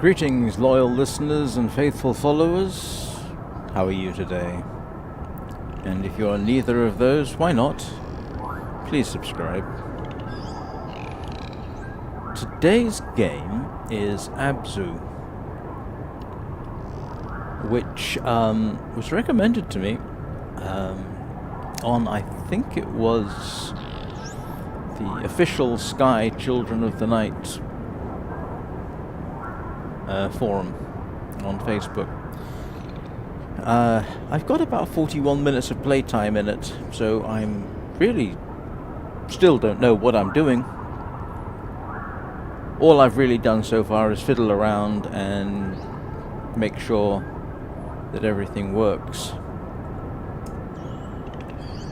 Greetings, loyal listeners and faithful followers. How are you today? And if you're neither of those, why not? Please subscribe. Today's game is ABZÜ, which was recommended to me on, I think it was the official Sky Children of the Night forum on Facebook. I've got about 41 minutes of playtime in it, so I'm really still don't know what I'm doing. All I've really done so far is fiddle around and make sure that everything works.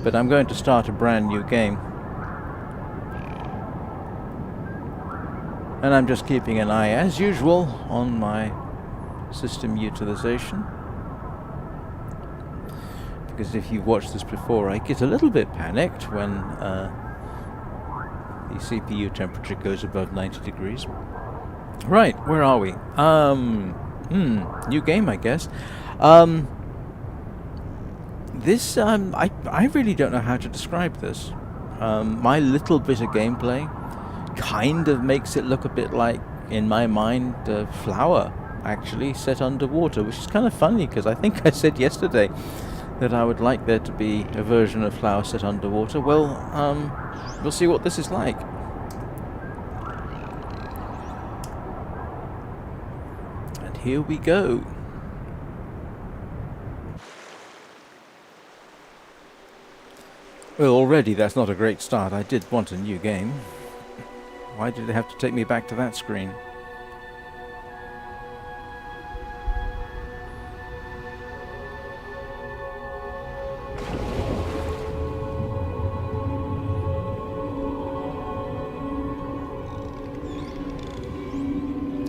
But I'm going to start a brand new game. And I'm just keeping an eye, as usual, on my system utilization. Because if you've watched this before, I get a little bit panicked when the CPU temperature goes above 90 degrees. Right, where are we? New game, I guess. This, I really don't know how to describe this. My little bit of gameplay kind of makes it look a bit like, in my mind, Flower, actually, set underwater, which is kind of funny, because I think I said yesterday that I would like there to be a version of Flower set underwater. Well, we'll see what this is like. And here we go. Well, already that's not a great start. I did want a new game. Why did it have to take me back to that screen?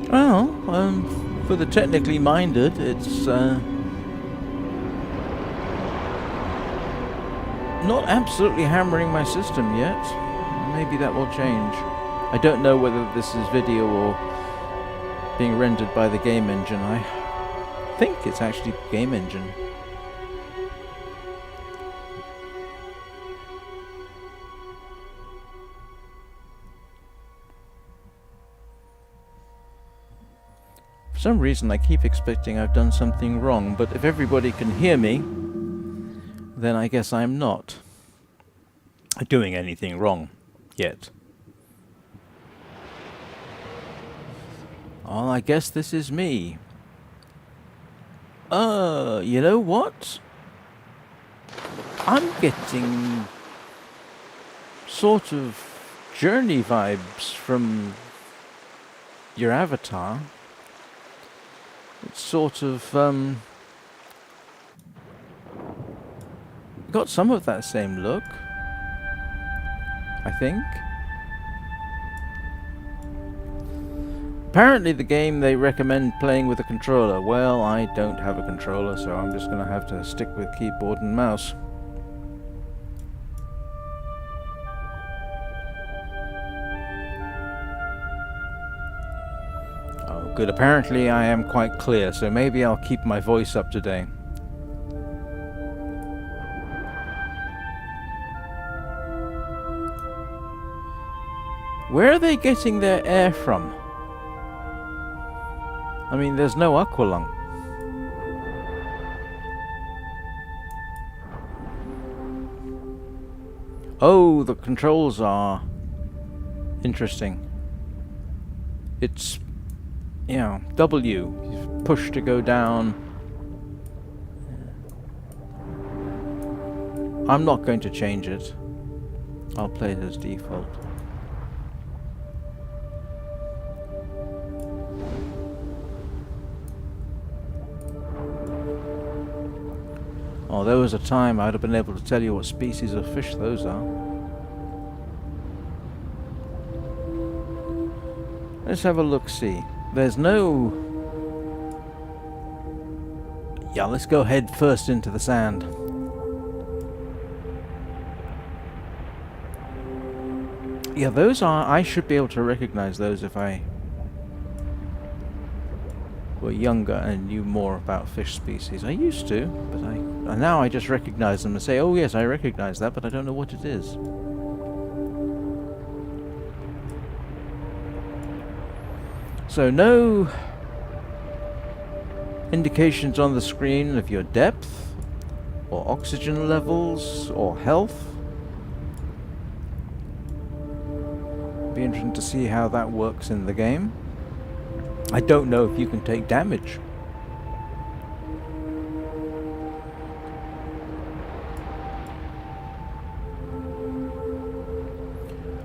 Well, for the technically minded, it's not absolutely hammering my system yet. Maybe that will change. I don't know whether this is video or being rendered by the game engine. I think it's actually game engine. For some reason I keep expecting I've done something wrong, but if everybody can hear me, then I guess I'm not doing anything wrong yet. Oh, I guess this is me. You know what? I'm getting sort of Journey vibes from your avatar. It's sort of, got some of that same look, I think. Apparently the game they recommend playing with a controller. Well, I don't have a controller, so I'm just going to have to stick with keyboard and mouse. Oh, good. Apparently I am quite clear, so maybe I'll keep my voice up today. Where are they getting their air from? I mean, there's no aqualung. Oh, the controls are interesting. It's, you know, W. You push to go down. I'm not going to change it. I'll play it as default. Oh, there was a time I'd have been able to tell you what species of fish those are. Let's have a look-see. There's no... Yeah, let's go head first into the sand. Yeah, those are... I should be able to recognize those if I were younger and knew more about fish species. I used to, but now I just recognize them and say, oh yes, I recognize that, but I don't know what it is. So no indications on the screen of your depth, or oxygen levels, or health. Be interesting to see how that works in the game. I don't know if you can take damage.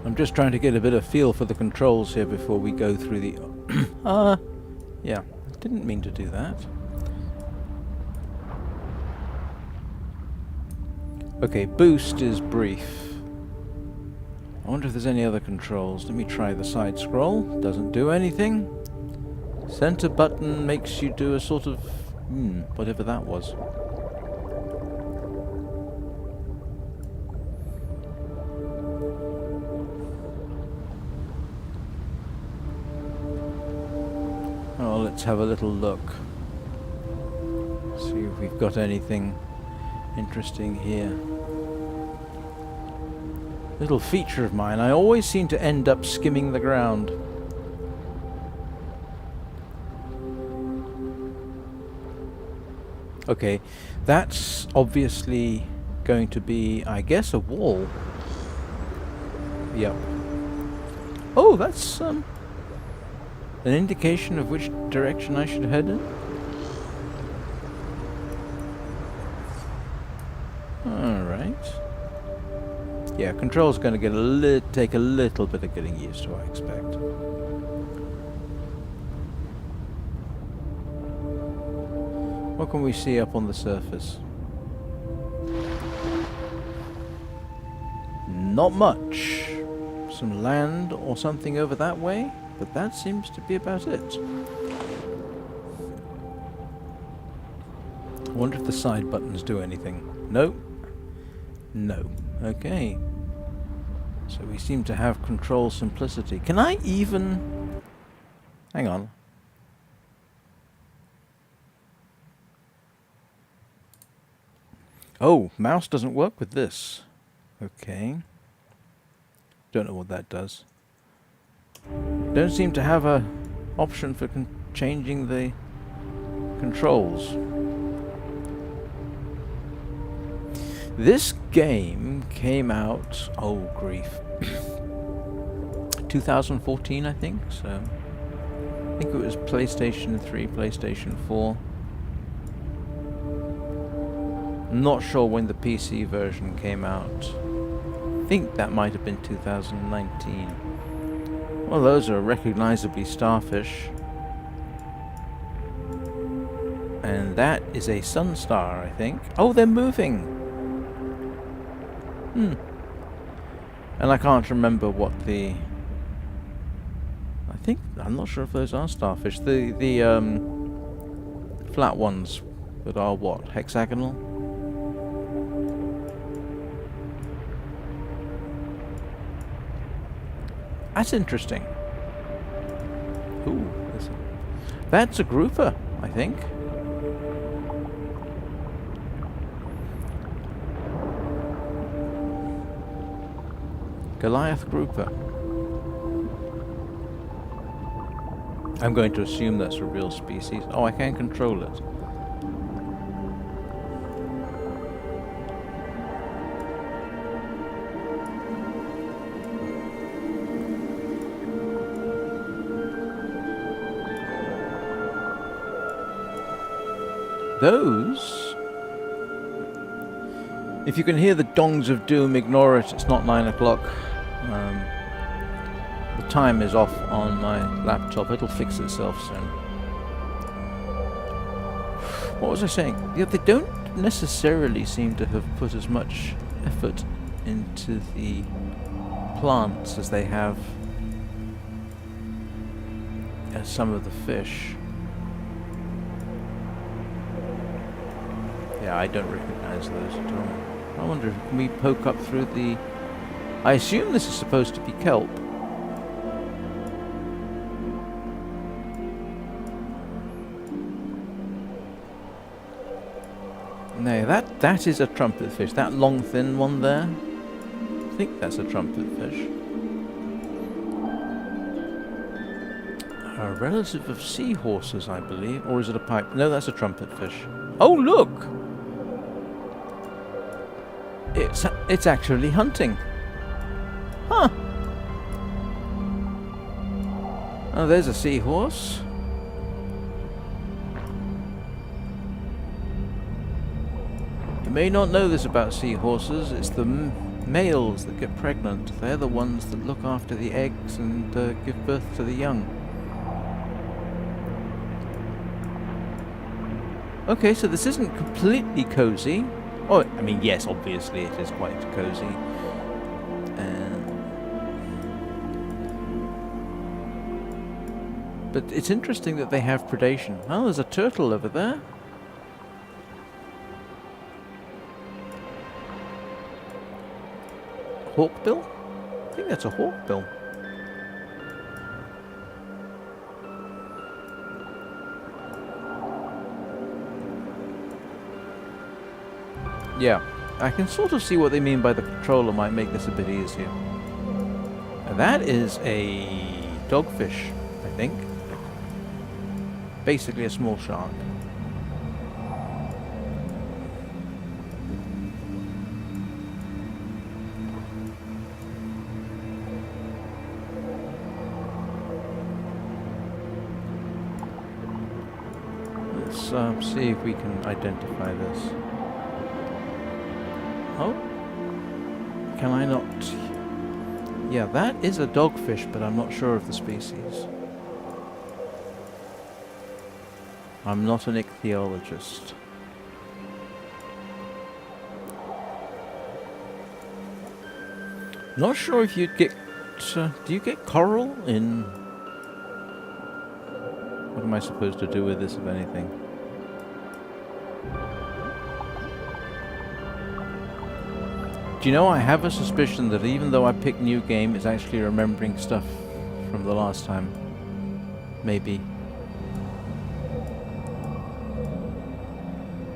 I'm just trying to get a bit of feel for the controls here before we go through the... yeah, I didn't mean to do that. Okay, boost is brief. I wonder if there's any other controls. Let me try the side scroll. Doesn't do anything. Center button makes you do a sort of... whatever that was. Oh, let's have a little look. See if we've got anything interesting here. Little feature of mine, I always seem to end up skimming the ground. Okay, that's obviously going to be, I guess, a wall. Yep. Oh, that's an indication of which direction I should head in. Alright. Yeah, control's going to get take a little bit of getting used to, I expect. What can we see up on the surface? Not much. Some land or something over that way, but that seems to be about it. I wonder if the side buttons do anything. No. No. Okay. So we seem to have control simplicity. Can I even... Hang on. Oh, mouse doesn't work with this. Okay. Don't know what that does. Don't seem to have a option for changing the controls. This game came out, oh grief, 2014 I think, so I think it was PlayStation 3, PlayStation 4. I'm not sure when the PC version came out. I think that might have been 2019. Well, those are recognizably starfish. And that is a sun star, I think. Oh, they're moving! And I can't remember what the... I'm not sure if those are starfish. The flat ones that are what? Hexagonal? That's interesting. Ooh, that's a grouper, I think. Goliath grouper. I'm going to assume that's a real species. Oh, I can control it. Those... If you can hear the dongs of doom, ignore it. It's not 9 o'clock. The time is off on my laptop. It'll fix itself soon. What was I saying? Yeah, they don't necessarily seem to have put as much effort into the plants as they have as some of the fish. Yeah, I don't recognize those at all. I wonder, can we poke up through the... I assume this is supposed to be kelp. No, that is a trumpet fish. That long, thin one there. I think that's a trumpet fish. A relative of seahorses, I believe. Or is it a pipe? No, that's a trumpet fish. Oh, look! It's actually hunting. Huh. Oh, there's a seahorse. You may not know this about seahorses. It's the males that get pregnant. They're the ones that look after the eggs and give birth to the young. Okay, so this isn't completely cozy. Oh, I mean, yes, obviously it is quite cozy. But it's interesting that they have predation. Oh, there's a turtle over there. Hawkbill? I think that's a hawkbill. Yeah, I can sort of see what they mean by the controller might make this a bit easier. Now that is a dogfish, I think. Basically a small shark. Let's see if we can identify this. Oh, can I not? Yeah, that is a dogfish, but I'm not sure of the species. I'm not an ichthyologist. Not sure if you'd get... do you get coral in... What am I supposed to do with this, if anything? Do you know, I have a suspicion that even though I pick new game, it's actually remembering stuff from the last time. Maybe.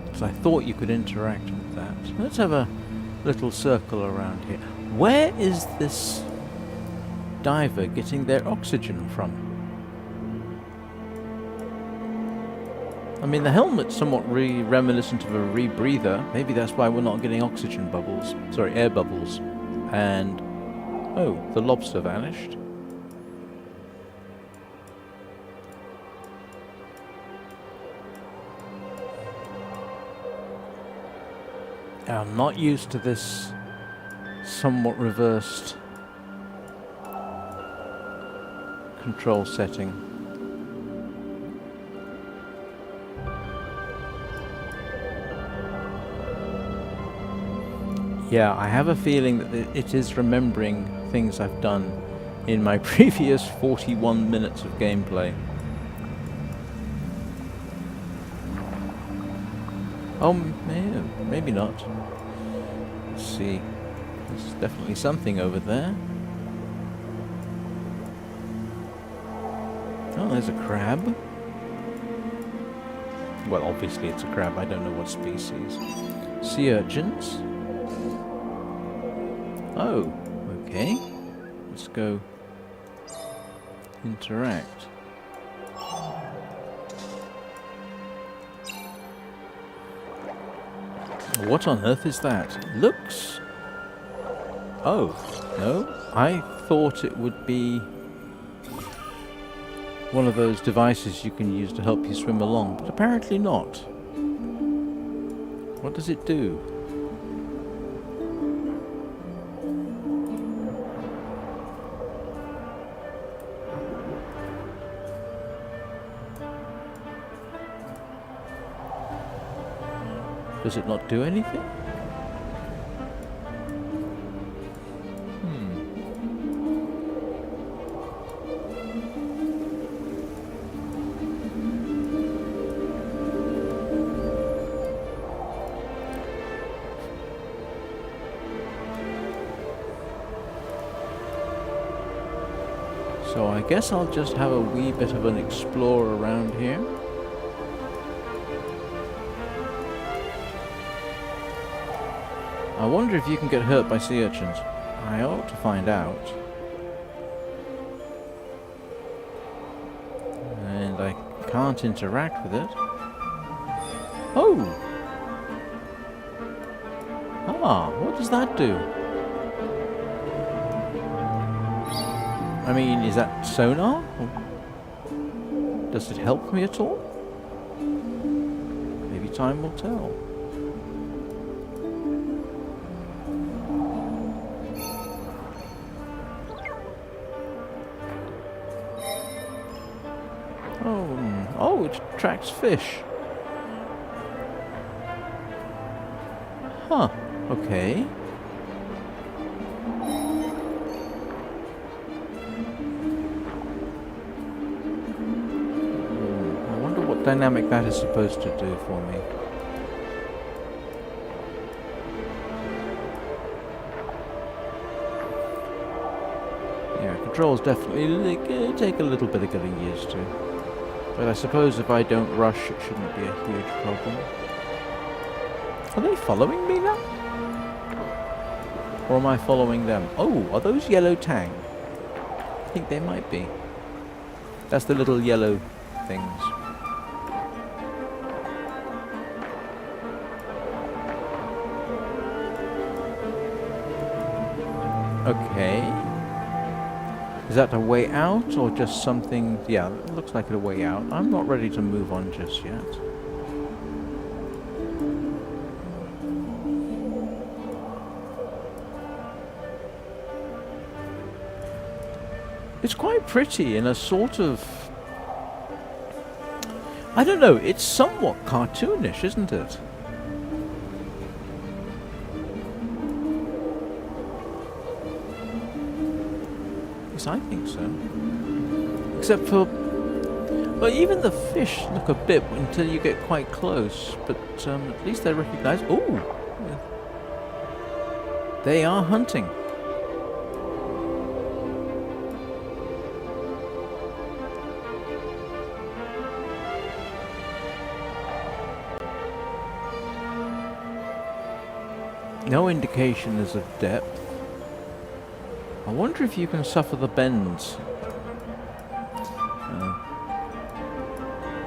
Because I thought you could interact with that. Let's have a little circle around here. Where is this diver getting their oxygen from? I mean, the helmet's somewhat reminiscent of a rebreather. Maybe that's why we're not getting oxygen bubbles. Sorry, air bubbles. And... oh, the lobster vanished. I'm not used to this somewhat reversed control setting. Yeah, I have a feeling that it is remembering things I've done in my previous 41 minutes of gameplay. Oh, maybe not. Let's see. There's definitely something over there. Oh, there's a crab. Well, obviously it's a crab. I don't know what species. Sea urchins. Oh, okay. Let's go interact. What on earth is that? Looks... oh, no. I thought it would be one of those devices you can use to help you swim along, but apparently not. What does it do? Does it not do anything? So I guess I'll just have a wee bit of an explore around here. I wonder if you can get hurt by sea urchins. I ought to find out. And I can't interact with it. Oh! Ah, what does that do? I mean, is that sonar? Or does it help me at all? Maybe time will tell. Oh, it attracts fish. Huh, okay. I wonder what dynamic that is supposed to do for me. Yeah, controls definitely take a little bit of getting used to. But I suppose if I don't rush, it shouldn't be a huge problem. Are they following me now? Or am I following them? Oh, are those yellow tang? I think they might be. That's the little yellow things. Okay. Is that a way out or just something? Yeah, it looks like a way out. I'm not ready to move on just yet. It's quite pretty in a sort of... I don't know, it's somewhat cartoonish, isn't it? Yes, I think so. Except for... well, even the fish look a bit until you get quite close, but at least they recognize... Ooh! They are hunting. No indications of depth. I wonder if you can suffer the bends.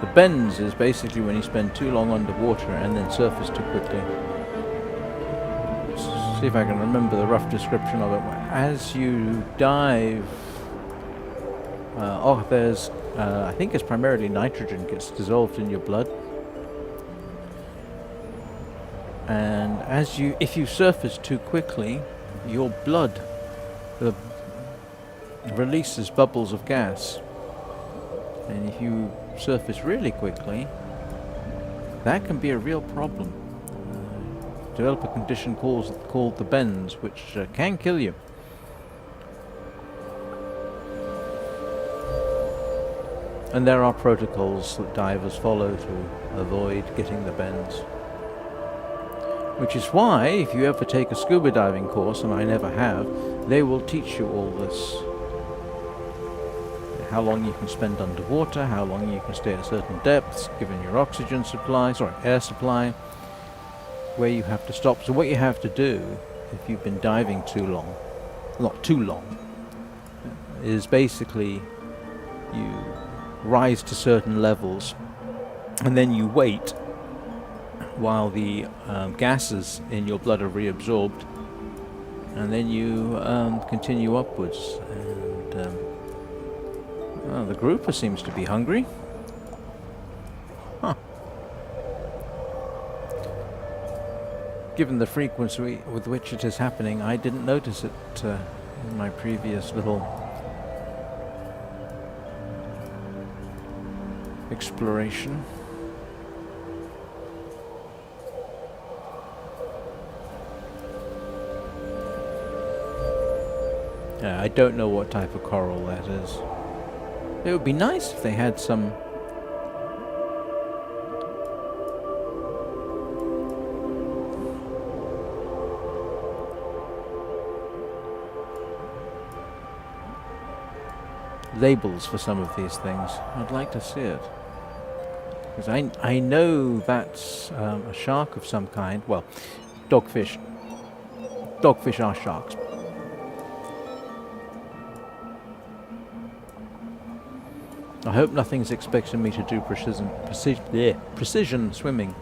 The bends is basically when you spend too long underwater and then surface too quickly. Let's see if I can remember the rough description of it. As you dive... there's... I think it's primarily nitrogen gets dissolved in your blood. And if you surface too quickly, your blood releases bubbles of gas. And if you surface really quickly, that can be a real problem. Develop a condition called the bends, which can kill you. And there are protocols that divers follow to avoid getting the bends. Which is why, if you ever take a scuba diving course, and I never have, they will teach you all this. How long you can spend underwater, how long you can stay at certain depths, given your oxygen supply, air supply, where you have to stop. So what you have to do, if you've been diving too long, not too long, is basically you rise to certain levels, and then you wait while the gases in your blood are reabsorbed, and then you continue upwards. And the grouper seems to be hungry. Huh. Given the frequency with which it is happening, I didn't notice it in my previous little exploration. I don't know what type of coral that is. It would be nice if they had some... labels for some of these things. I'd like to see it. Because I know that's a shark of some kind. Well, dogfish. Dogfish are sharks. I hope nothing's expecting me to do precision swimming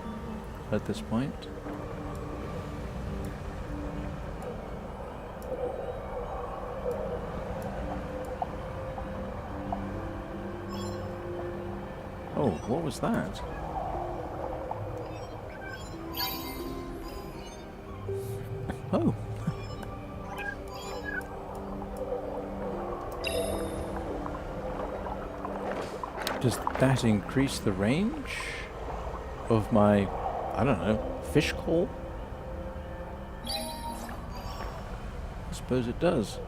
at this point. Oh, what was that? Oh. Does that increase the range of my, I don't know, fish call? I suppose it does.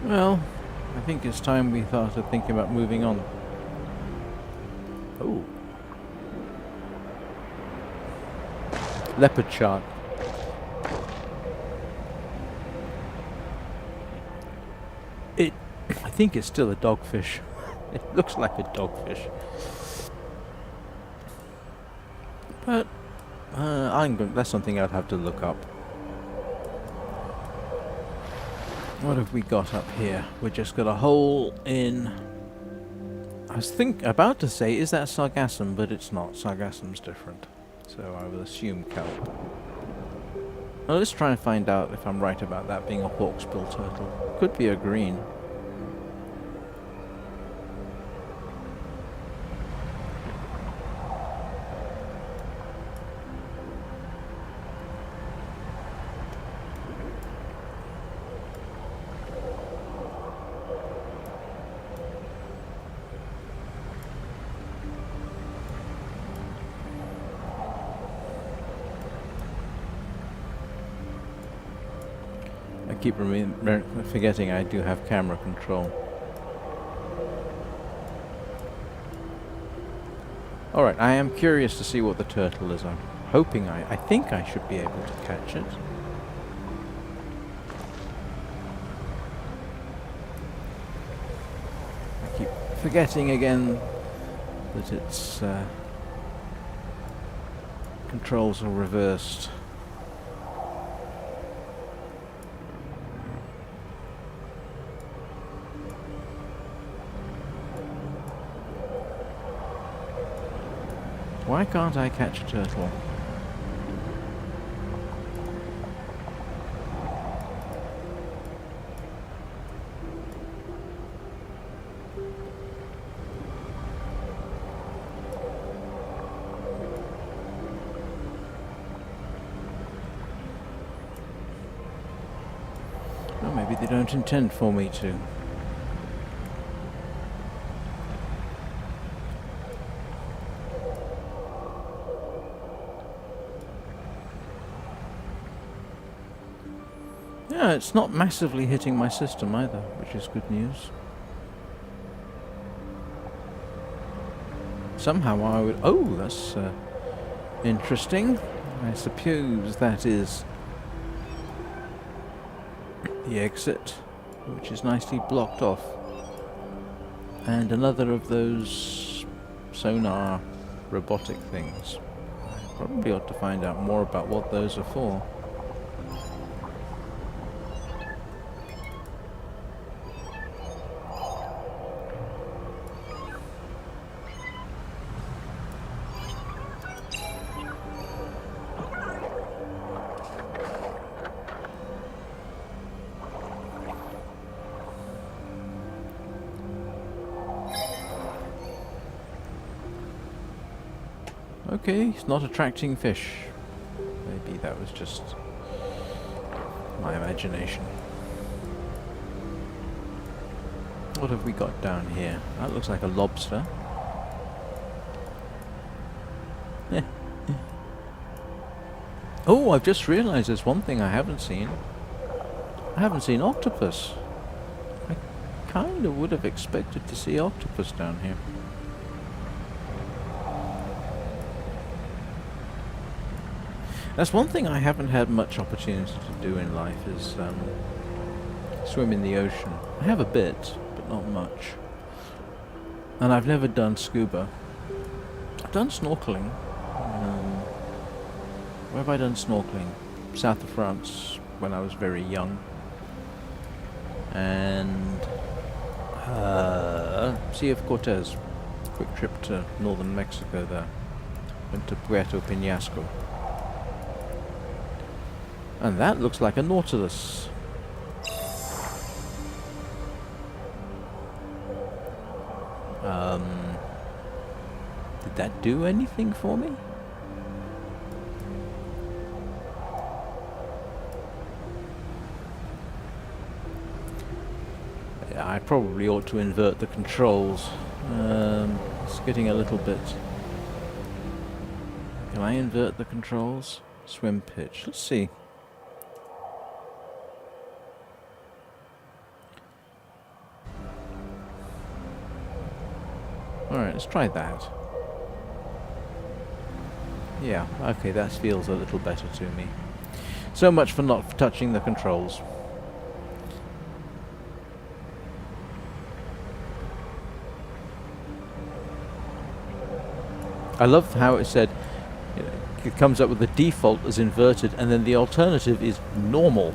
Well, I think it's time we started thinking about moving on. Oh. Leopard shark. I think it's still a dogfish. It looks like a dogfish. But, that's something I'd have to look up. What have we got up here? We just got a hole in... I was about to say, is that sargassum? But it's not. Sargassum's different. So I will assume kelp. Well, let's try and find out if I'm right about that being a hawksbill turtle. Could be a green. I keep forgetting I do have camera control. Alright, I am curious to see what the turtle is. I'm hoping I think I should be able to catch it. I keep forgetting again that its controls are reversed. Why can't I catch a turtle? Well, maybe they don't intend for me to. Yeah, it's not massively hitting my system either, which is good news. Somehow I would... Oh, that's interesting. I suppose that is the exit, which is nicely blocked off. And another of those sonar robotic things. I probably ought to find out more about what those are for. Okay, it's not attracting fish. Maybe that was just my imagination. What have we got down here? That looks like a lobster. Oh, I've just realised there's one thing I haven't seen. I haven't seen octopus. I kind of would have expected to see octopus down here. That's one thing I haven't had much opportunity to do in life is swim in the ocean. I have a bit, but not much. And I've never done scuba. I've done snorkeling. Where have I done snorkeling? South of France when I was very young. And Sea of Cortez. Quick trip to northern Mexico there. Went to Puerto Peñasco. And that looks like a nautilus. Did that do anything for me? Yeah, I probably ought to invert the controls. It's getting a little bit... Can I invert the controls? Swim pitch. Let's see. Alright, let's try that. Yeah, okay, that feels a little better to me. So much for not touching the controls. I love how it said, you know, it comes up with the default as inverted and then the alternative is normal.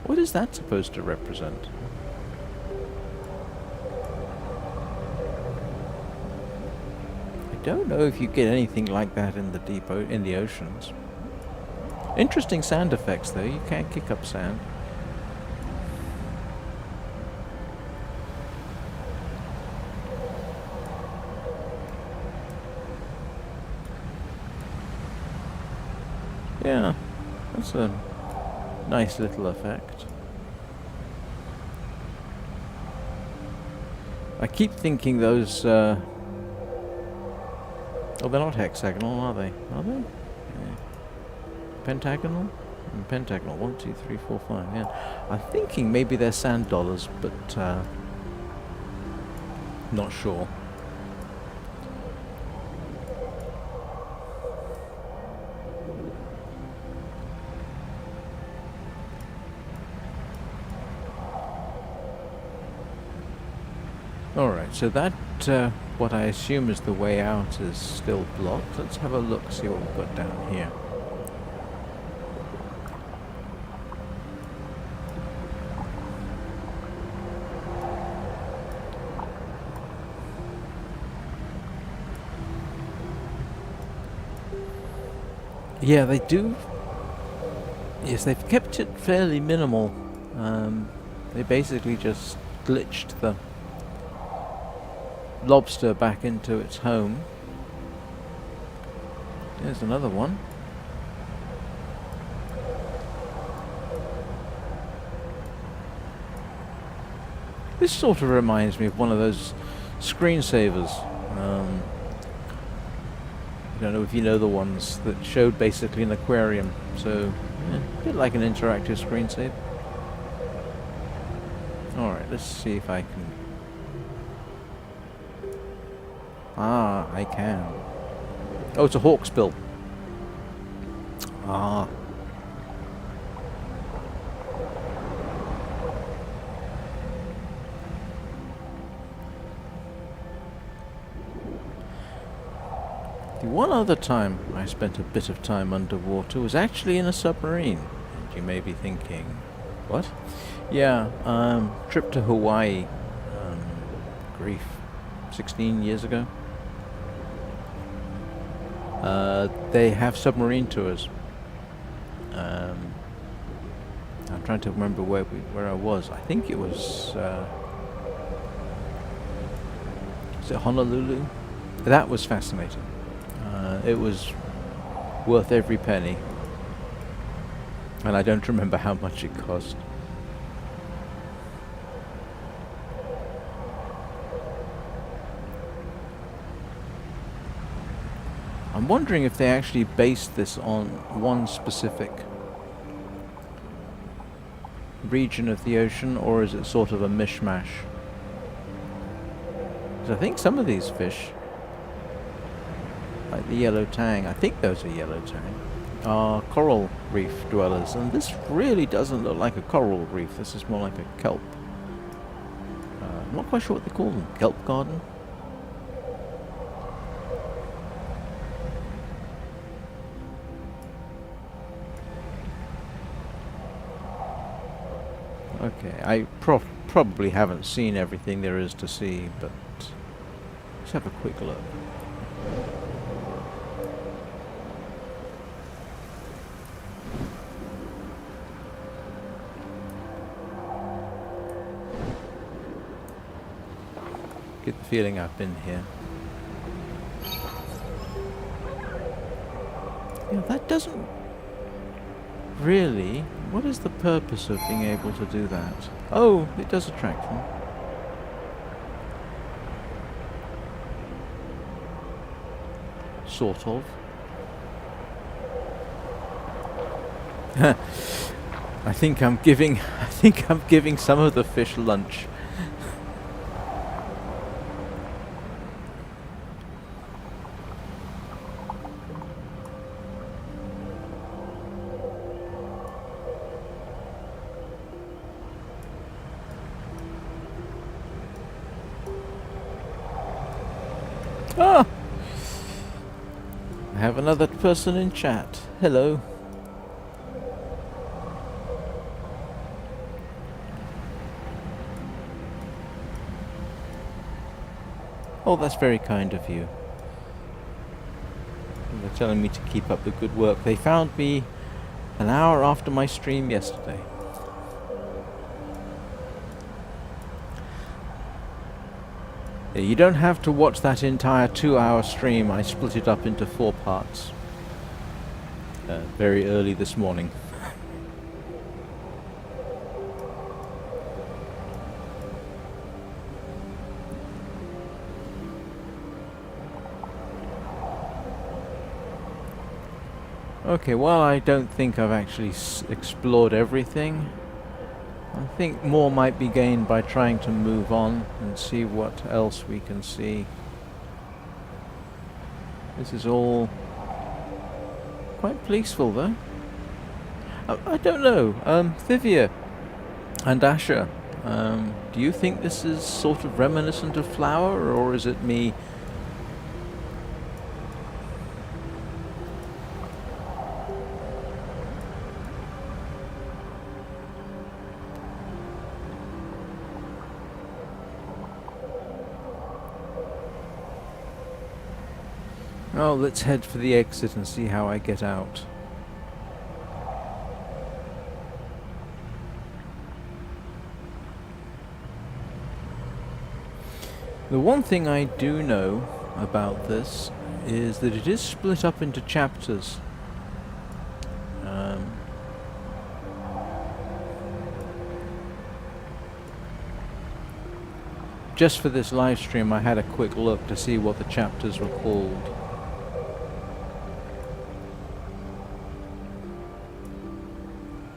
What is that supposed to represent? I don't know if you get anything like that in the in the oceans. Interesting sound effects though, you can't kick up sand. Yeah, that's a nice little effect. I keep thinking those, oh, they're not hexagonal, are they? Are they? Yeah. Pentagonal? Pentagonal. 1, 2, 3, 4, 5, yeah. I'm thinking maybe they're sand dollars, but, not sure. Alright, so that, what I assume is the way out is still blocked. Let's have a look, see what we've got down here. Yeah, they do. Yes, they've kept it fairly minimal. They basically just glitched the lobster back into its home. There's another one. This sort of reminds me of one of those screensavers. I don't know if you know the ones that showed basically an aquarium. So, yeah, a bit like an interactive screensaver. Alright, let's see if I can... Ah, I can. Oh, it's a hawksbill. Ah. The one other time I spent a bit of time underwater was actually in a submarine. And you may be thinking, what? Yeah, trip to Hawaii. Grief. 16 years ago. They have submarine tours. I'm trying to remember where I was. I think it was is it Honolulu? That was fascinating. It was worth every penny, and I don't remember how much it cost. I'm wondering if they actually based this on one specific region of the ocean, or is it sort of a mishmash? Because I think some of these fish Like the yellow tang. I think those are yellow tang. Are coral reef dwellers, and this really doesn't look like a coral reef. This is more like a kelp. I'm not quite sure what they call them. Kelp garden? Okay, I probably haven't seen everything there is to see, but let's have a quick look. Get the feeling I've been here. Yeah, that doesn't really... What is the purpose of being able to do that? Oh, it does attract them. Sort of. I think I'm giving some of the fish lunch. Ah! I have another person in chat. Hello. Oh, that's very kind of you. They're telling me to keep up the good work. They found me an hour after my stream yesterday. You don't have to watch that entire 2-hour stream. I split it up into 4 parts. Very early this morning. Okay, well, I don't think I've actually explored everything. I think more might be gained by trying to move on and see what else we can see. This is all quite peaceful, though. I don't know. Thivia and Asher, do you think this is sort of reminiscent of Flower, or is it me? Oh, let's head for the exit and see how I get out. The one thing I do know about this is that it is split up into chapters. Just for this live stream, I had a quick look to see what the chapters were called.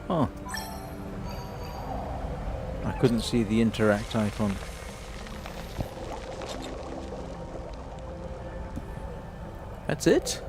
Oh. I couldn't see the interact icon. That's it?